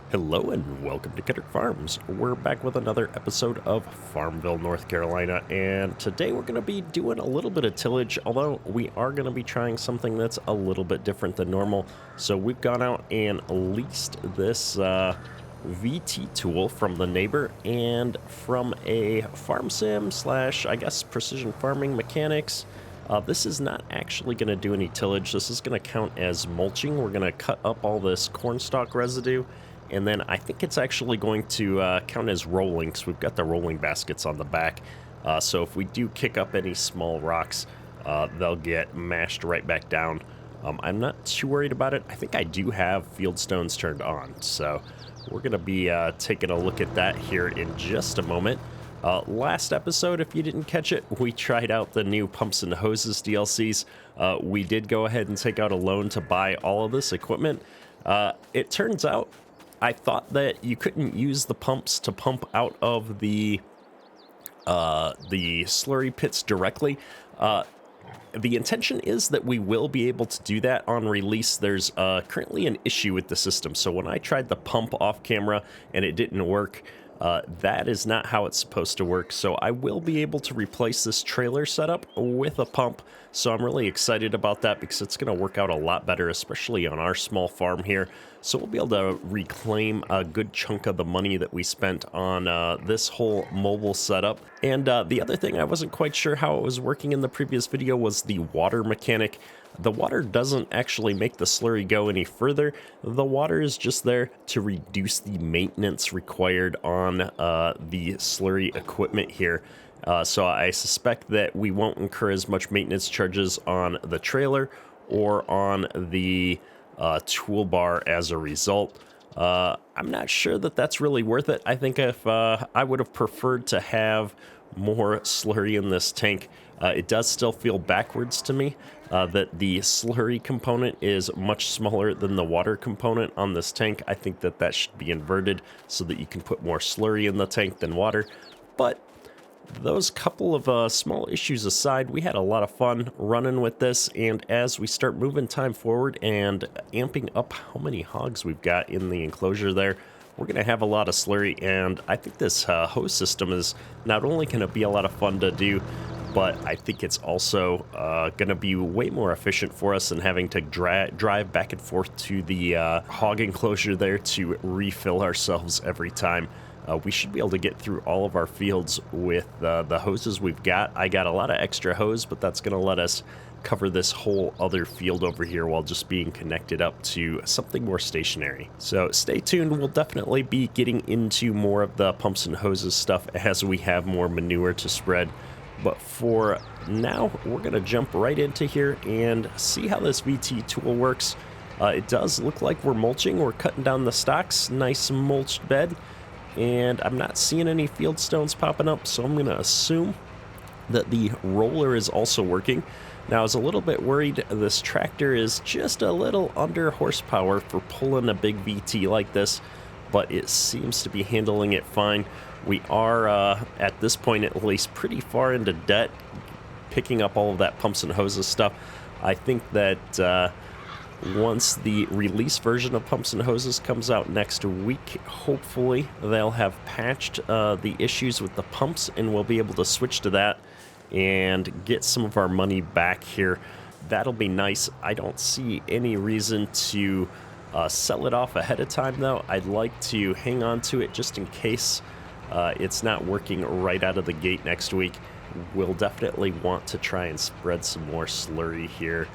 Hello and welcome to Kendrick Farms. We're back with another episode of Farmville, North Carolina, and today we're going to be doing a little bit of tillage, although we are going to be trying something that's a little bit different than normal. So we've gone out and leased this VT tool from the neighbor and from a farm sim slash, I guess, precision farming mechanics. This is not actually going to do any tillage. This is going to count as mulching. We're going to cut up all this corn stalk residue. And then I think it's actually going to count as rolling, because we've got the rolling baskets on the back. So if we do kick up any small rocks, they'll get mashed right back down. I'm not too worried about it. I think I do have field stones turned on. So we're going to be taking a look at that here in just a moment. Last episode, if you didn't catch it, we tried out the new Pumps and Hoses DLCs. We did go ahead and take out a loan to buy all of this equipment. It turns out I thought that you couldn't use the pumps to pump out of the slurry pits directly. The intention is that we will be able to do that on release. There's currently an issue with the system. So when I tried the pump off camera and it didn't work, that is not how it's supposed to work. So I will be able to replace this trailer setup with a pump. So I'm really excited about that because it's going to work out a lot better, especially on our small farm here. So we'll be able to reclaim a good chunk of the money that we spent on this whole mobile setup. And the other thing I wasn't quite sure how it was working in the previous video was the water mechanic. The water doesn't actually make the slurry go any further. The water is just there to reduce the maintenance required on the slurry equipment here. So I suspect that we won't incur as much maintenance charges on the trailer or on the toolbar as a result. I'm not sure that that's really worth it. I think if I would have preferred to have more slurry in this tank. It does still feel backwards to me that the slurry component is much smaller than the water component on this tank. I think that that should be inverted so that you can put more slurry in the tank than water. But those couple of small issues aside, we had a lot of fun running with this, and as we start moving time forward and amping up how many hogs we've got in the enclosure there, we're going to have a lot of slurry, and I think this hose system is not only going to be a lot of fun to do, but I think it's also going to be way more efficient for us than having to drive back and forth to the hog enclosure there to refill ourselves every time. We should be able to get through all of our fields with the hoses we've got. I got a lot of extra hose, but that's going to let us cover this whole other field over here while just being connected up to something more stationary. So stay tuned. We'll definitely be getting into more of the pumps and hoses stuff as we have more manure to spread. But for now, we're going to jump right into here and see how this VT tool works. It does look like we're mulching. We're cutting down the stalks. Nice mulched bed. And I'm not seeing any field stones popping up, so I'm going to assume that the roller is also working. Now, I was a little bit worried this tractor is just a little under horsepower for pulling a big VT like this, but it seems to be handling it fine. We are, at this point at least, pretty far into debt, picking up all of that pumps and hoses stuff. I think that once the release version of Pumps and Hoses comes out next week, hopefully they'll have patched the issues with the pumps, and we'll be able to switch to that and get some of our money back here. That'll be nice. I don't see any reason to sell it off ahead of time, though. I'd like to hang on to it just in case it's not working right out of the gate next week. We'll definitely want to try and spread some more slurry here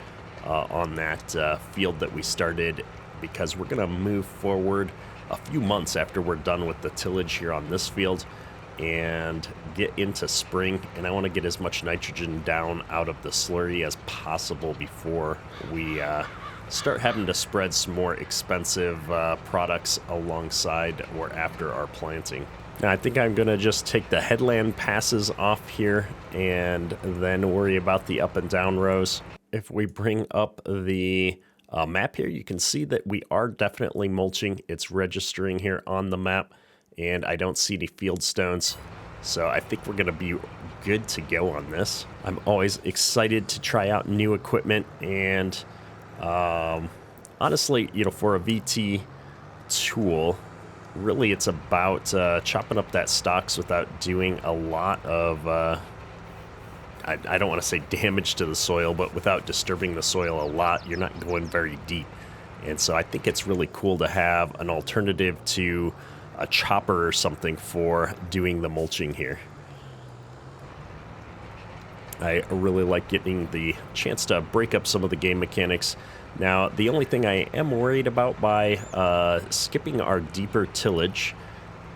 on that field that we started, because we're going to move forward a few months after we're done with the tillage here on this field and get into spring, and I want to get as much nitrogen down out of the slurry as possible before we start having to spread some more expensive products alongside or after our planting. Now, I think I'm going to just take the headland passes off here and then worry about the up and down rows. If we bring up the map here, you can see that we are definitely mulching. It's registering here on the map, and I don't see any field stones. So I think we're going to be good to go on this. I'm always excited to try out new equipment, and honestly, you know, for a VT tool, really it's about chopping up that stalks without doing a lot of, I don't want to say damage to the soil, but without disturbing the soil a lot. You're not going very deep. And so I think it's really cool to have an alternative to a chopper or something for doing the mulching here. I really like getting the chance to break up some of the game mechanics. Now, the only thing I am worried about by skipping our deeper tillage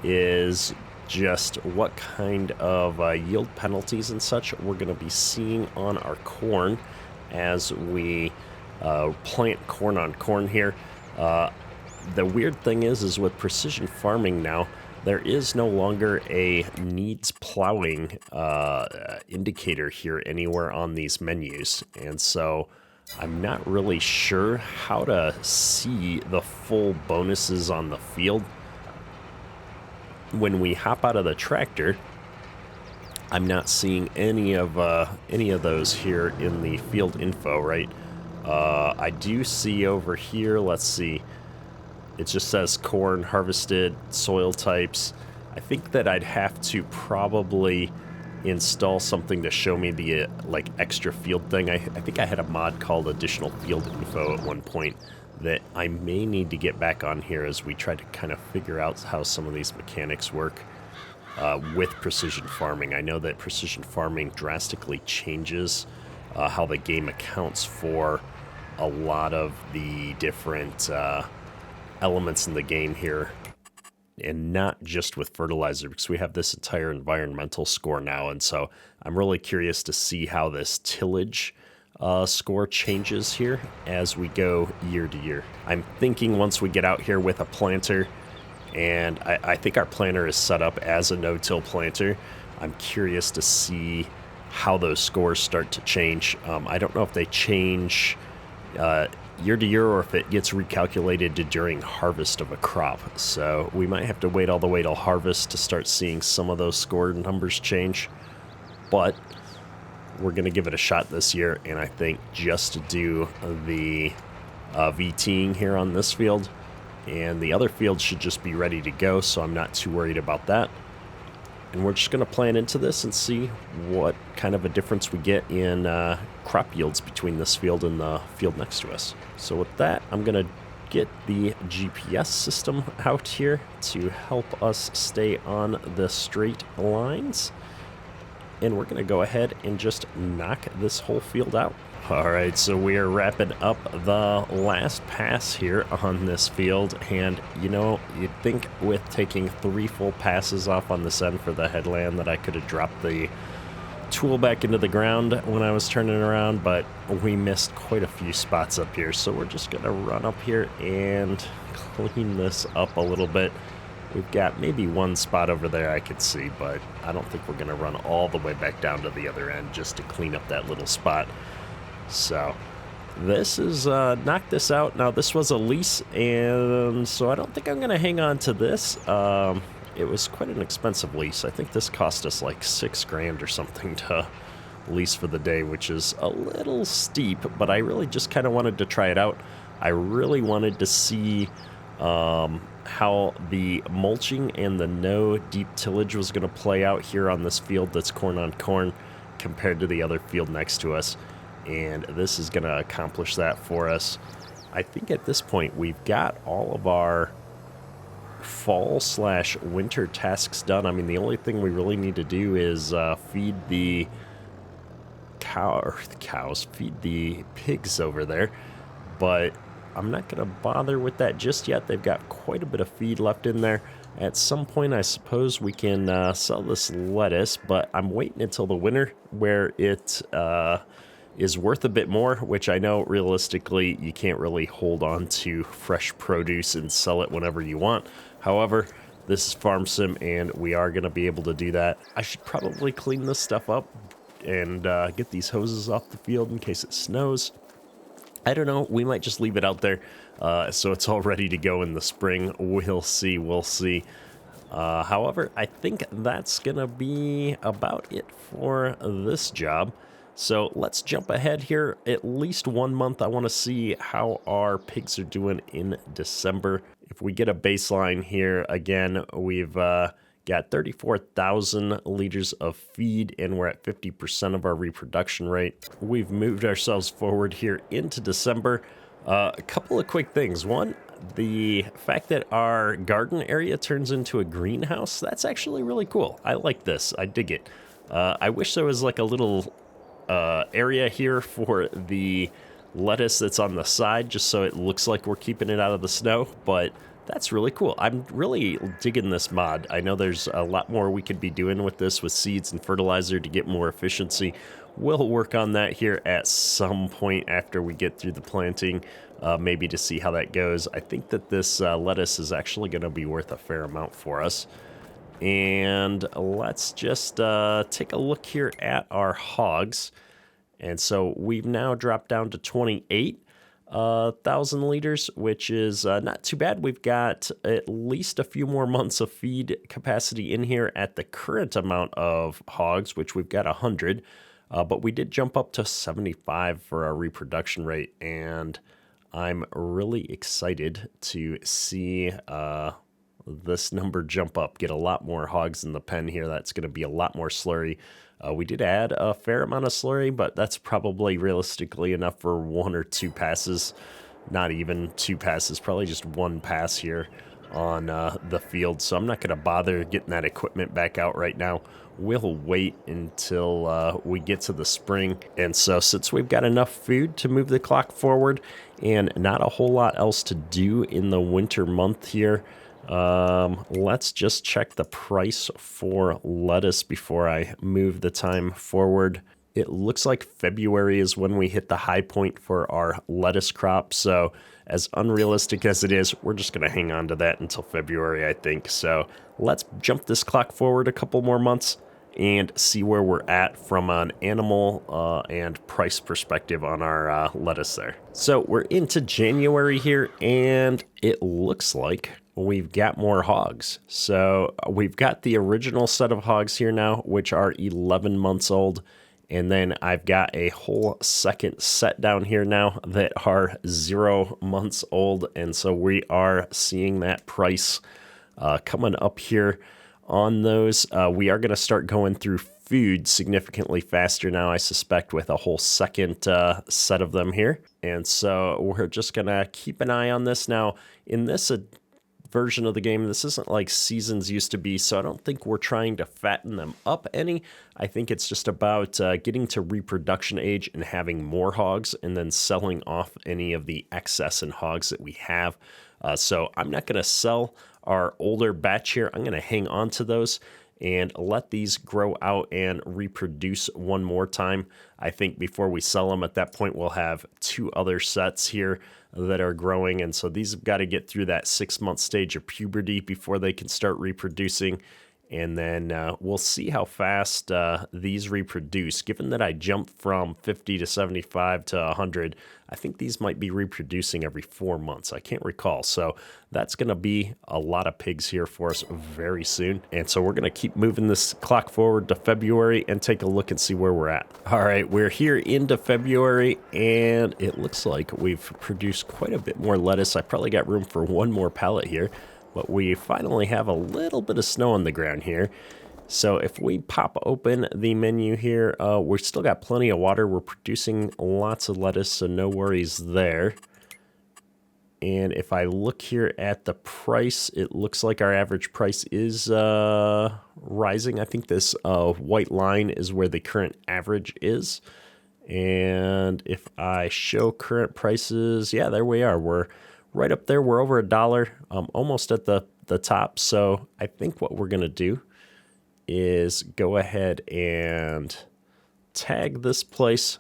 is just what kind of yield penalties and such we're going to be seeing on our corn as we plant corn on corn here. The weird thing is with precision farming now, there is no longer a needs plowing indicator here anywhere on these menus. And so I'm not really sure how to see the full bonuses on the field. When we hop out of the tractor, I'm not seeing any of those here in the field info, right? I do see over here, let's see, it just says corn harvested, soil types. I think that I'd have to probably install something to show me the like extra field thing. I think I had a mod called additional field info at one point that I may need to get back on here as we try to kind of figure out how some of these mechanics work with precision farming. I know that precision farming drastically changes how the game accounts for a lot of the different elements in the game here, and not just with fertilizer, because we have this entire environmental score now. And so I'm really curious to see how this tillage score changes here as we go year to year. I'm thinking once we get out here with a planter, and I think our planter is set up as a no-till planter, I'm curious to see how those scores start to change. I don't know if they change year to year or if it gets recalculated during harvest of a crop. So we might have to wait all the way till harvest to start seeing some of those score numbers change. But we're going to give it a shot this year, and I think just to do the VTing here on this field, and the other field should just be ready to go, so I'm not too worried about that. And we're just going to plan into this and see what kind of a difference we get in crop yields between this field and the field next to us. So with that, I'm going to get the GPS system out here to help us stay on the straight lines. And we're going to go ahead and just knock this whole field out. All right, so we are wrapping up the last pass here on this field. And, you know, you'd think with taking 3 full passes off on this end for the headland that I could have dropped the tool back into the ground when I was turning around, but we missed quite a few spots up here. So we're just going to run up here and clean this up a little bit. We've got maybe one spot over there I could see, but I don't think we're going to run all the way back down to the other end just to clean up that little spot. So this is knock this out. Now this was a lease, and so I don't think I'm going to hang on to this. It was quite an expensive lease. I think this cost us like $6,000 or something to lease for the day, which is a little steep, but I really just kind of wanted to try it out. I really wanted to see how the mulching and the no deep tillage was going to play out here on this field that's corn on corn compared to the other field next to us. And this is going to accomplish that for us. I think at this point we've got all of our fall/winter tasks done. I mean, the only thing we really need to do is feed the feed the pigs over there. But I'm not going to bother with that just yet. They've got quite a bit of feed left in there. At some point, I suppose we can sell this lettuce, but I'm waiting until the winter where it is worth a bit more, which I know realistically you can't really hold on to fresh produce and sell it whenever you want. However, this is Farm Sim, and we are going to be able to do that. I should probably clean this stuff up and get these hoses off the field in case it snows. I don't know. We might just leave it out there so it's all ready to go in the spring. We'll see. We'll see. However, I think that's going to be about it for this job. So let's jump ahead here at least 1 month. I want to see how our pigs are doing in December. If we get a baseline here, again, we've got 34,000 liters of feed, and we're at 50% of our reproduction rate. We've moved ourselves forward here into December. A couple of quick things. One, the fact that our garden area turns into a greenhouse, that's actually really cool. I like this. I dig it. I wish there was like a little area here for the lettuce that's on the side, just so it looks like we're keeping it out of the snow, but that's really cool. I'm really digging this mod. I know there's a lot more we could be doing with this, with seeds and fertilizer to get more efficiency. We'll work on that here at some point after we get through the planting, maybe to see how that goes. I think that this lettuce is actually going to be worth a fair amount for us. And let's just take a look here at our hogs. And so we've now dropped down to 28,000 liters, which is not too bad. We've got at least a few more months of feed capacity in here at the current amount of hogs, which we've got 100. But we did jump up to 75 for our reproduction rate. And I'm really excited to see this number jump up, get a lot more hogs in the pen here. That's going to be a lot more slurry. We did add a fair amount of slurry, but that's probably realistically enough for 1 or 2 passes. Not even 2 passes, probably just 1 pass here on the field. So I'm not going to bother getting that equipment back out right now. We'll wait until we get to the spring. And so since we've got enough food to move the clock forward and not a whole lot else to do in the winter month here, let's just check the price for lettuce before I move the time forward. It looks like February is when we hit the high point for our lettuce crop. So as unrealistic as it is, we're just going to hang on to that until February, I think. So let's jump this clock forward a couple more months and see where we're at from an animal and price perspective on our lettuce there. So we're into January here, and it looks like we've got more hogs. So we've got the original set of hogs here now, which are 11 months old. And then I've got a whole second set down here now that are 0 months old. And so we are seeing that price coming up here on those. We are going to start going through food significantly faster now, I suspect, with a whole second set of them here. And so we're just going to keep an eye on this. Now, in this version of the game, this isn't like seasons used to be, so I don't think we're trying to fatten them up any. I think it's just about getting to reproduction age and having more hogs and then selling off any of the excess in hogs that we have. So I'm not going to sell our older batch here. I'm going to hang on to those and let these grow out and reproduce one more time. I think before we sell them, at that point, we'll have 2 other sets here that are growing. And so these have got to get through that 6-month stage of puberty before they can start reproducing. And then we'll see how fast these reproduce. Given that I jumped from 50 to 75 to 100, I think these might be reproducing every 4 months. I can't recall. So that's going to be a lot of pigs here for us very soon. And so we're going to keep moving this clock forward to February and take a look and see where we're at. All right, we're here into February, and it looks like we've produced quite a bit more lettuce. I probably got room for 1 more pallet here. But we finally have a little bit of snow on the ground here. So if we pop open the menu here, we've still got plenty of water. We're producing lots of lettuce, so no worries there. And if I look here at the price, it looks like our average price is rising. I think this white line is where the current average is. And if I show current prices, yeah, there we are. We're right up there. We're over $1, almost at the top. So I think what we're going to do is go ahead and tag this place.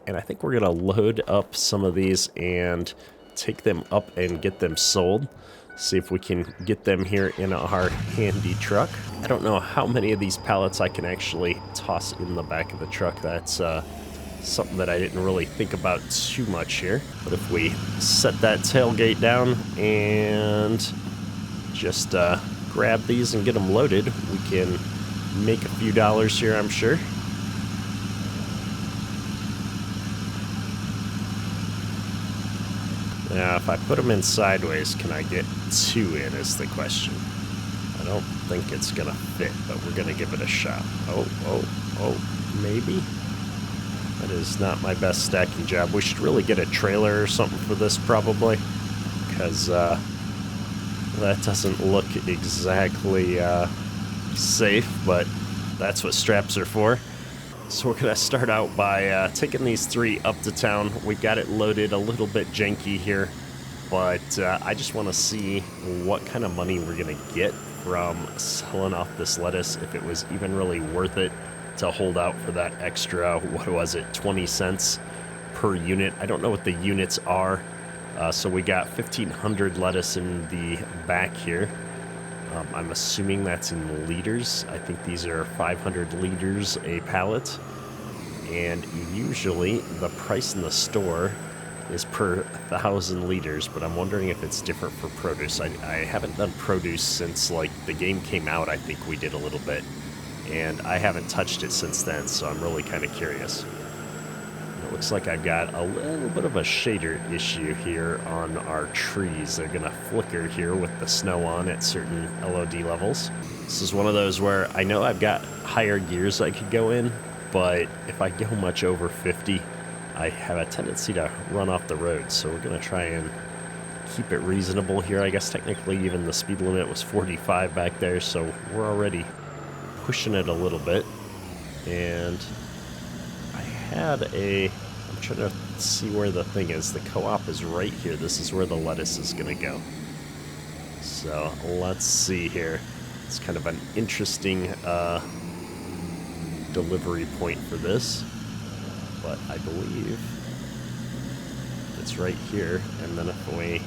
And I think we're going to load up some of these and take them up and get them sold. See if we can get them here in our handy truck. I don't know how many of these pallets I can actually toss in the back of the truck. That's something that I didn't really think about too much here. But if we set that tailgate down and just grab these and get them loaded, we can make a few dollars here, I'm sure. Now, if I put them in sideways, can I get 2 in is the question. I don't think it's gonna fit, but we're gonna give it a shot. Oh, maybe? That is not my best stacking job. We should really get a trailer or something for this, probably, because that doesn't look exactly safe, but that's what straps are for. So we're gonna start out by taking these 3 up to town. We got it loaded a little bit janky here, but I just want to see what kind of money we're gonna get from selling off this lettuce, if it was even really worth it to hold out for that extra, what was it, 20 cents per unit. I don't know what the units are. So we got 1,500 lettuce in the back here. I'm assuming that's in liters. I think these are 500 liters a pallet. And usually the price in the store is per 1,000 liters, but I'm wondering if it's different for produce. I haven't done produce since, like, the game came out. I think we did a little bit, and I haven't touched it since then, so I'm really kind of curious. It looks like I've got a little bit of a shader issue here on our trees. They're gonna flicker here with the snow on at certain LOD levels. This is one of those where I know I've got higher gears I could go in, but if I go much over 50, I have a tendency to run off the road. So we're gonna try and keep it reasonable here. I guess technically even the speed limit was 45 back there, so we're already pushing it a little bit. And I'm trying to see where the thing is. The co-op is right here. This is where the lettuce is gonna go. So let's see here. It's kind of an interesting delivery point for this, but I believe it's right here. And then if we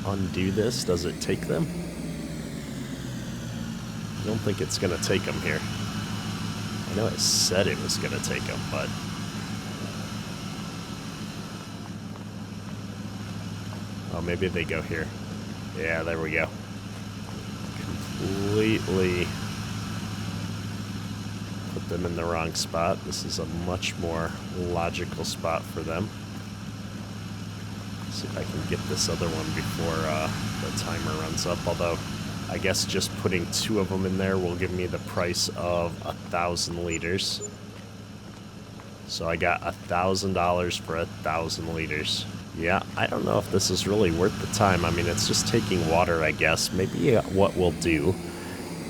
undo this, does it take them? I don't think it's gonna take them here. I know it said it was going to take them, but... Oh, maybe they go here. Yeah, there we go. Completely put them in the wrong spot. This is a much more logical spot for them. See if I can get this other one before the timer runs up, although... I guess just putting 2 of them in there will give me the price of 1,000 liters. So I got $1,000 for 1,000 liters. Yeah, I don't know if this is really worth the time. I mean, it's just taking water, I guess. Maybe what we'll do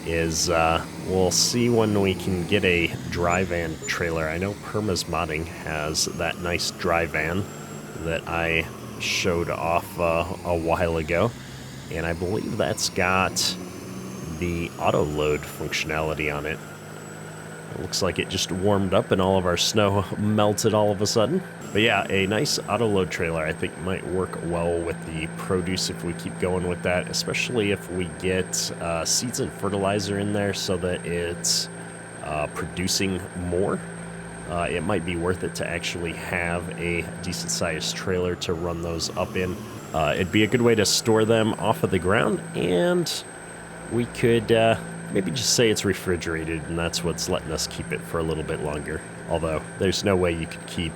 is we'll see when we can get a dry van trailer. I know Perma's Modding has that nice dry van that I showed off a while ago. And I believe that's got the auto load functionality on it. It looks like it just warmed up and all of our snow melted all of a sudden. But yeah, a nice auto load trailer I think might work well with the produce if we keep going with that, especially if we get seeds and fertilizer in there so that it's producing more. It might be worth it to actually have a decent sized trailer to run those up in. It'd be a good way to store them off of the ground, and we could maybe just say it's refrigerated, and that's what's letting us keep it for a little bit longer. Although, there's no way you could keep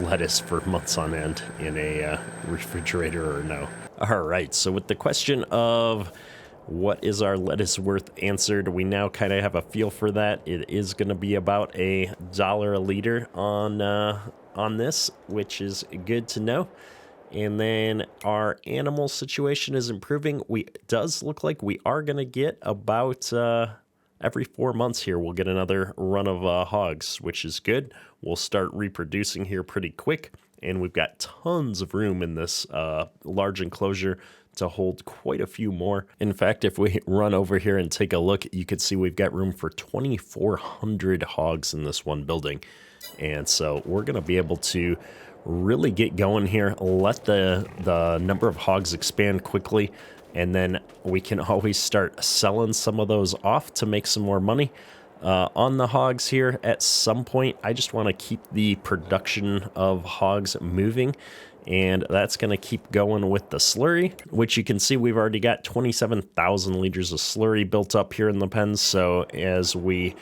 lettuce for months on end in a refrigerator, or no. Alright, so with the question of what is our lettuce worth answered, we now kind of have a feel for that. It is going to be about $1 a liter on this, which is good to know. And then our animal situation is improving. It does look like we are going to get about every 4 months here, we'll get another run of hogs, which is good. We'll start reproducing here pretty quick. And we've got tons of room in this large enclosure to hold quite a few more. In fact, if we run over here and take a look, you can see we've got room for 2,400 hogs in this one building. And so we're going to be able to really get going here, let the number of hogs expand quickly, and then we can always start selling some of those off to make some more money on the hogs here at some point. I just want to keep the production of hogs moving, and that's going to keep going with the slurry, which you can see we've already got 27,000 liters of slurry built up here in the pens. So as we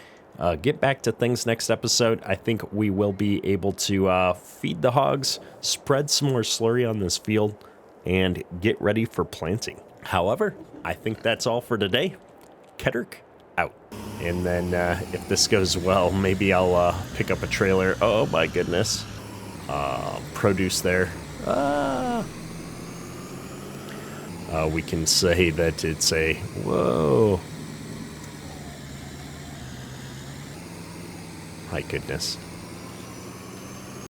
get back to things next episode. I think we will be able to feed the hogs, spread some more slurry on this field, and get ready for planting. However, I think that's all for today. Kedrick out. And then if this goes well, maybe I'll pick up a trailer. Oh my goodness. Produce there. We can say that it's a, whoa. My goodness.